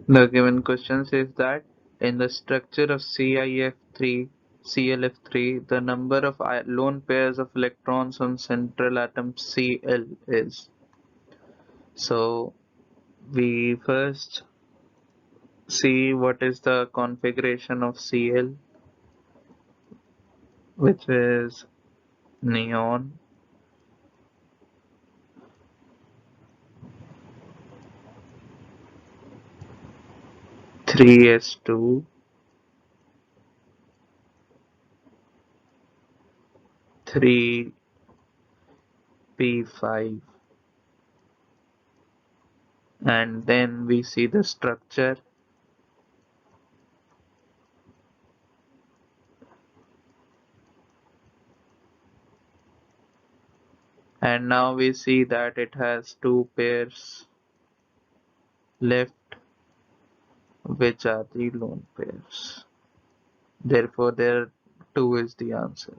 The given question says that in the structure of ClF3, the number of lone pairs of electrons on central atom Cl is. So we first see what is the configuration of Cl, which is neon, 3s2, 3p5, and then we see the structure. And now we see that it has two pairs left, which are the lone pairs. Therefore, there 2 is the answer.